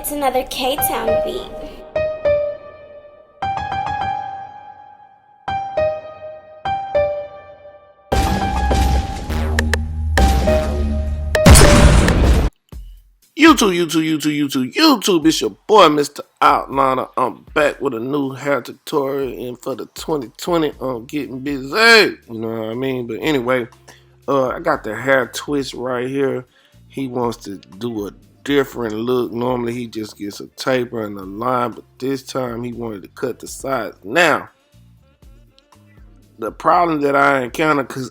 It's another K-Town beat. YouTube, it's your boy, Mr. Outliner. I'm back with a new hair tutorial, and for the 2020, I'm getting busy. You know what I mean? But anyway, I got the hair twist right here. He wants to do a different look. Normally, he just gets a taper and a line, but this time he wanted to cut the sides. Now, the problem that I encounter, because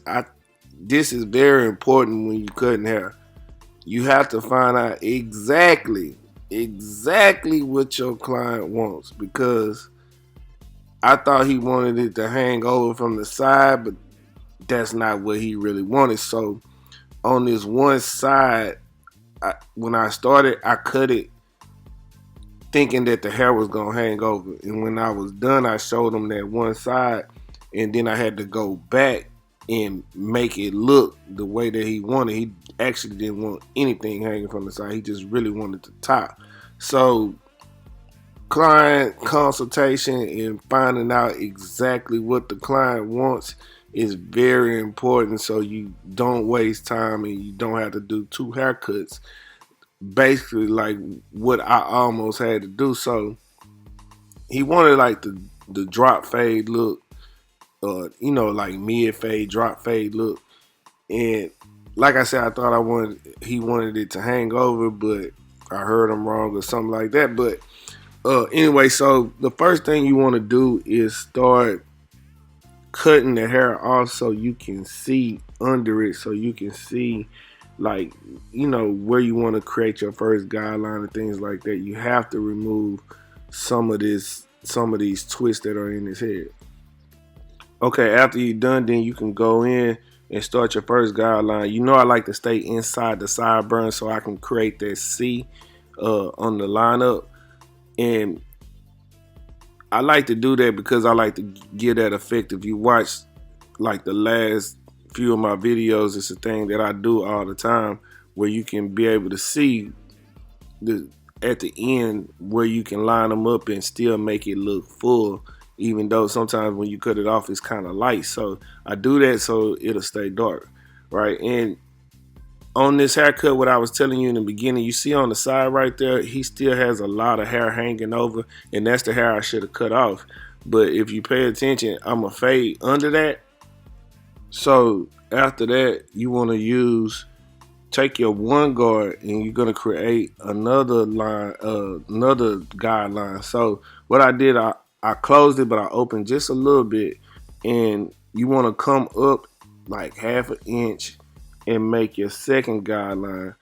this is very important when you're cutting hair. You have to find out exactly what your client wants, because I thought he wanted it to hang over from the side, but that's not what he really wanted. So on this one side, when I started, I cut it thinking that the hair was going to hang over. And when I was done, I showed him that one side, and then I had to go back and make it look the way that he wanted. He actually didn't want anything hanging from the side. He just really wanted the top. So client consultation and finding out exactly what the client wants is very important, so you don't waste time and you don't have to do two haircuts, basically like what I almost had to do. So he wanted like the drop fade look, like mid fade, drop fade look. And like I said, I thought he wanted it to hang over, but I heard him wrong or something like that. But anyway, so the first thing you want to do is start cutting the hair off so you can see under it, so you can see where you want to create your first guideline and things like that. You have to remove some of these twists that are in his head. Okay, after you're done, then you can go in and start your first guideline. I like to stay inside the sideburn so I can create that C on the lineup. And I like to do that because I like to get that effect. If you watch like the last few of my videos, it's a thing that I do all the time, where you can be able to see at the end where you can line them up and still make it look full, even though sometimes when you cut it off it's kind of light. So I do that so it'll stay dark, right? And on this haircut, what I was telling you in the beginning, you see on the side right there, he still has a lot of hair hanging over, and that's the hair I should have cut off. But if you pay attention, I'm gonna fade under that. So after that, you want to take your one guard and you're gonna create another line, another guideline. So what I did, I closed it, but I opened just a little bit, and you want to come up like half an inch and make your second guideline.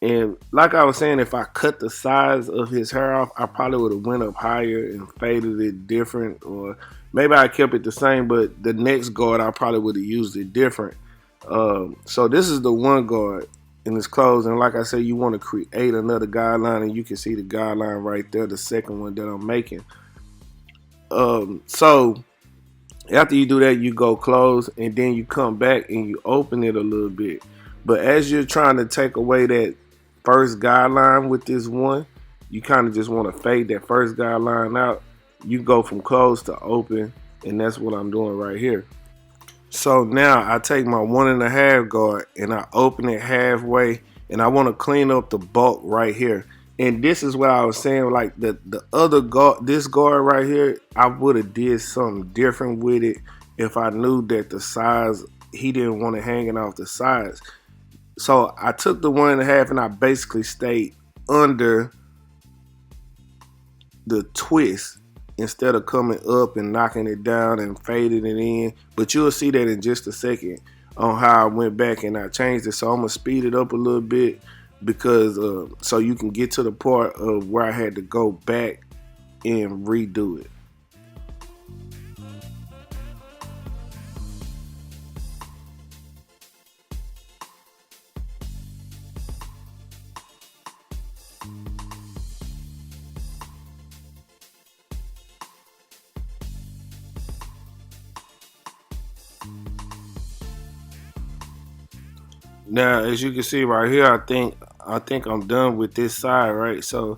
And like I was saying, if I cut the size of his hair off, I probably would have went up higher and faded it different, or maybe I kept it the same, but the next guard I probably would have used it different. So this is the one guard and it's closed, and like I said, you want to create another guideline, and you can see the guideline right there, the second one that I'm making. So after you do that, you go close, and then you come back and you open it a little bit. But as you're trying to take away that first guideline with this one, you kind of just want to fade that first guideline out. You go from close to open, and that's what I'm doing right here. So now I take my 1.5 guard and I open it halfway, and I want to clean up the bulk right here. And this is what I was saying, like the other guard, this guard right here, I would have did something different with it if I knew that the size, he didn't want it hanging off the sides. So I took the 1.5 and I basically stayed under the twist instead of coming up and knocking it down and fading it in. But you'll see that in just a second on how I went back and I changed it. So I'm gonna speed it up a little bit, because so you can get to the part of where I had to go back and redo it. Now, as you can see right here, I think I'm done with this side, right? So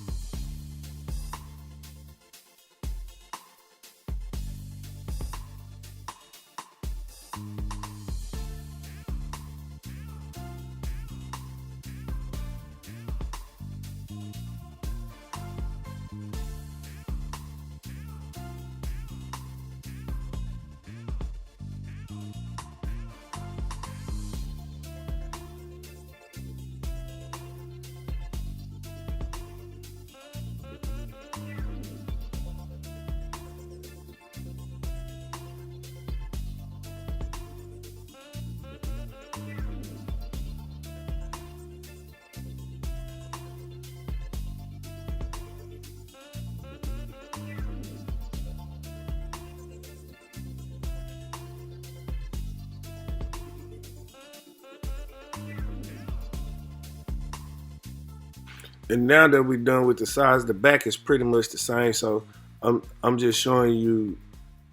And now that we're done with the sides, the back is pretty much the same. So I'm just showing you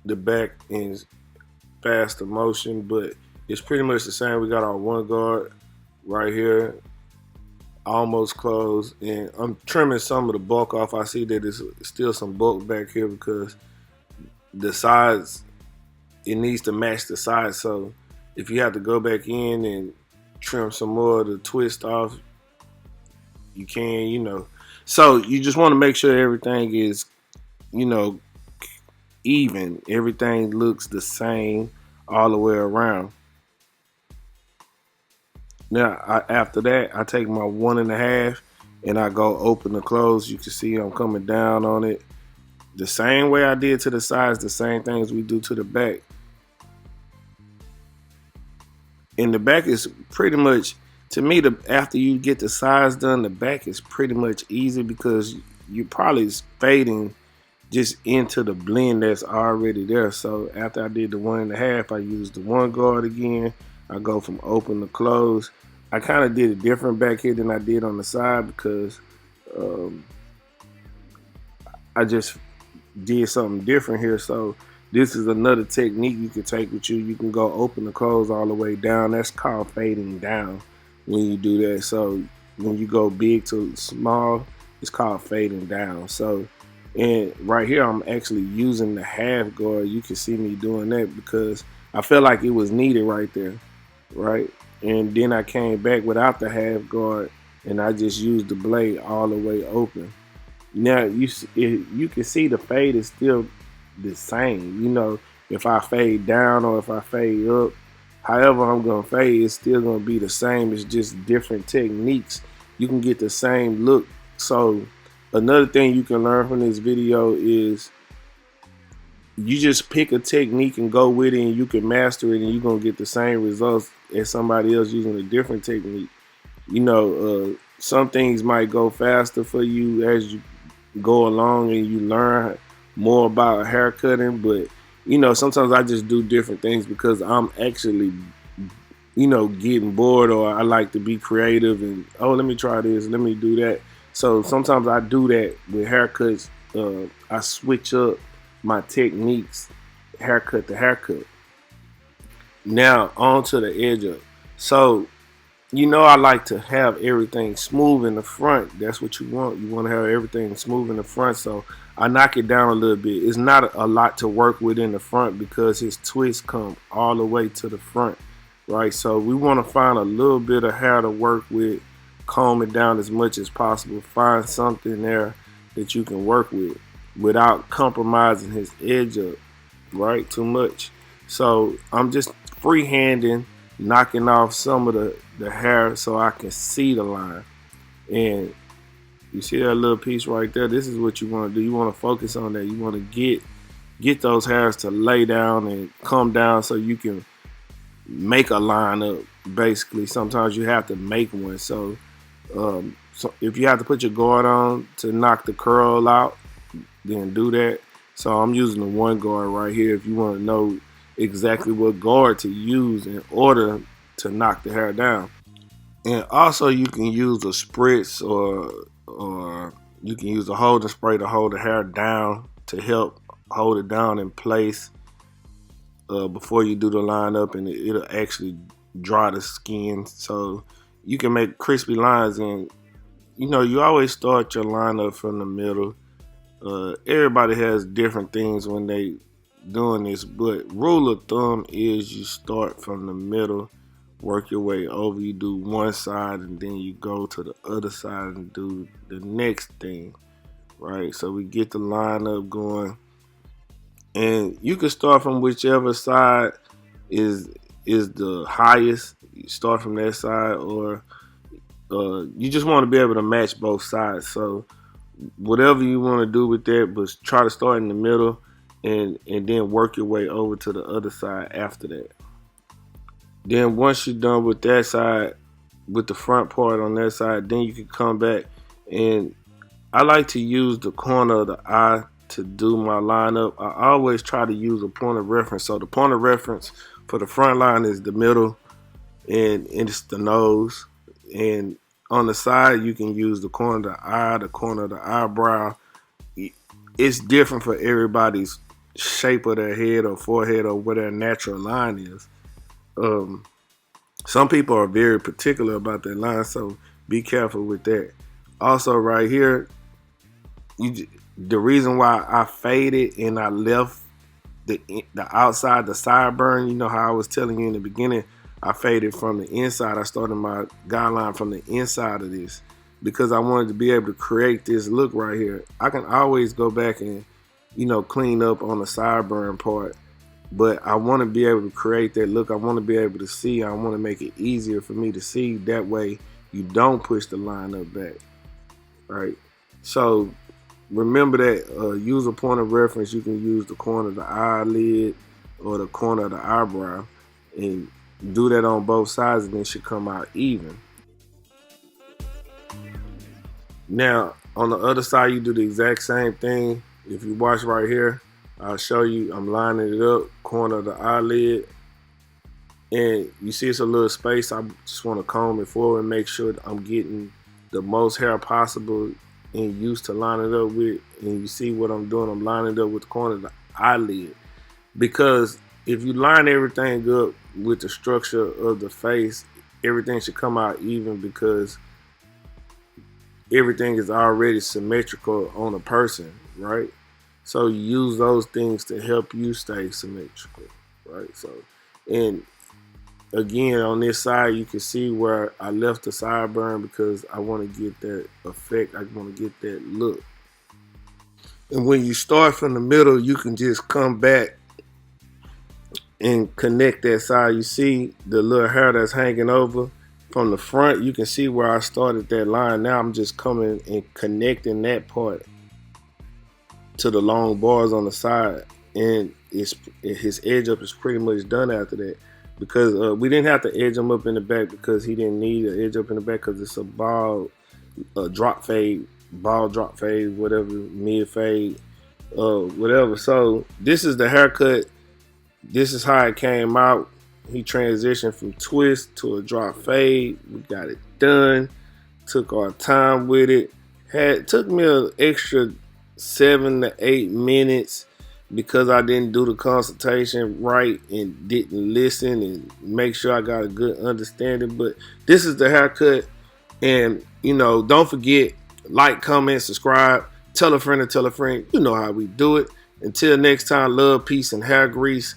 the back in faster motion, but it's pretty much the same. We got our one guard right here, almost closed, and I'm trimming some of the bulk off. I see that there's still some bulk back here because the sides, it needs to match the sides. So if you have to go back in and trim some more of the twist off, you can, So you just want to make sure everything is, even. Everything looks the same all the way around. Now, after that, I take my 1.5 and I go open and close. You can see I'm coming down on it the same way I did to the sides, the same things we do to the back. And the back is pretty much, to me, after you get the sides done, the back is pretty much easy because you're probably fading just into the blend that's already there. So after I did the 1.5, I used the one guard again. I go from open to close. I kind of did it different back here than I did on the side because I just did something different here. So this is another technique you can take with you. You can go open to close all the way down. That's called fading down when you do that. So when you go big to small, it's called fading down. So, and right here, I'm actually using the half guard. You can see me doing that because I felt like it was needed right there, right? And then I came back without the half guard and I just used the blade all the way open. Now you can see the fade is still the same. If I fade down or if I fade up, however I'm gonna fade, it's still gonna be the same. It's just different techniques. You can get the same look. So another thing you can learn from this video is you just pick a technique and go with it, and you can master it, and you're gonna get the same results as somebody else using a different technique. Some things might go faster for you as you go along and you learn more about haircutting, but sometimes I just do different things because I'm actually getting bored, or I like to be creative and, oh, let me try this, let me do that. So sometimes I do that with haircuts. I switch up my techniques haircut to haircut. Now on to the edge up. So I like to have everything smooth in the front. That's what you want. You want to have everything smooth in the front. So I knock it down a little bit. It's not a lot to work with in the front because his twist come all the way to the front, right? So we want to find a little bit of hair to work with, comb it down as much as possible. Find something there that you can work with without compromising his edge up, right? Too much. So I'm just freehanding, knocking off some of the hair so I can see the line. And you see that little piece right there? This is what you want to do. You want to focus on that. You want to get those hairs to lay down and come down so you can make a line up. Basically, sometimes you have to make one. So if you have to put your guard on to knock the curl out, then do that. So I'm using the one guard right here. If you want to know exactly what guard to use in order to knock the hair down. And also you can use a spritz or you can use a holding spray to hold the hair down to help hold it down in place before you do the line up, and it'll actually dry the skin so you can make crispy lines. And you always start your line up from the middle. Everybody has different things when they doing this, but rule of thumb is you start from the middle, work your way over. You do one side and then you go to the other side and do the next thing, right? So we get the line up going, and you can start from whichever side is the highest. You start from that side, or you just want to be able to match both sides. So whatever you want to do with that, but try to start in the middle and then work your way over to the other side after that. Then once you're done with that side, with the front part on that side, then you can come back, and I like to use the corner of the eye to do my lineup. I always try to use a point of reference. So the point of reference for the front line is the middle, and it's the nose. And On the side, you can use the corner of the eye, the corner of the eyebrow. It's different for everybody's shape of their head or forehead or where their natural line is. Um, some people are very particular about their line, so be careful with that. Also, right here, the reason why I faded and I left the outside, the sideburn, you know how I was telling you in the beginning, I faded from the inside. I started my guideline from the inside of this because I wanted to be able to create this look right here. I can always go back and, clean up on the sideburn part, but I want to be able to create that look. I want to be able to see. I want to make it easier for me to see. That way you don't push the line up back, right? So remember that use a point of reference. You can use the corner of the eyelid or the corner of the eyebrow and do that on both sides, and it should come out even. Now on the other side, you do the exact same thing. If you watch right here, I'll show you. I'm lining it up, corner of the eyelid, and you see it's a little space. I just want to comb it forward and make sure that I'm getting the most hair possible and used to line it up with. And you see what I'm doing, I'm lining it up with the corner of the eyelid, because if you line everything up with the structure of the face, everything should come out even, because everything is already symmetrical on a person, right? So you use those things to help you stay symmetrical, right? So, and again, on this side, you can see where I left the sideburn because I want to get that effect. I want to get that look. And when you start from the middle, you can just come back and connect that side. You see the little hair that's hanging over from the front. You can see where I started that line. Now I'm just coming and connecting that part to the long bars on the side, and his edge up is pretty much done after that, because we didn't have to edge him up in the back because he didn't need an edge up in the back, because it's a ball drop fade, whatever, mid fade, whatever. So this is the haircut. This is how it came out. He transitioned from twist to a drop fade. We got it done. Took our time with it. Took me an extra 7 to 8 minutes because I didn't do the consultation right and didn't listen and make sure I got a good understanding. But this is the haircut. And, don't forget, like, comment, subscribe, tell a friend to tell a friend. You know how we do it. Until next time, love, peace, and hair grease.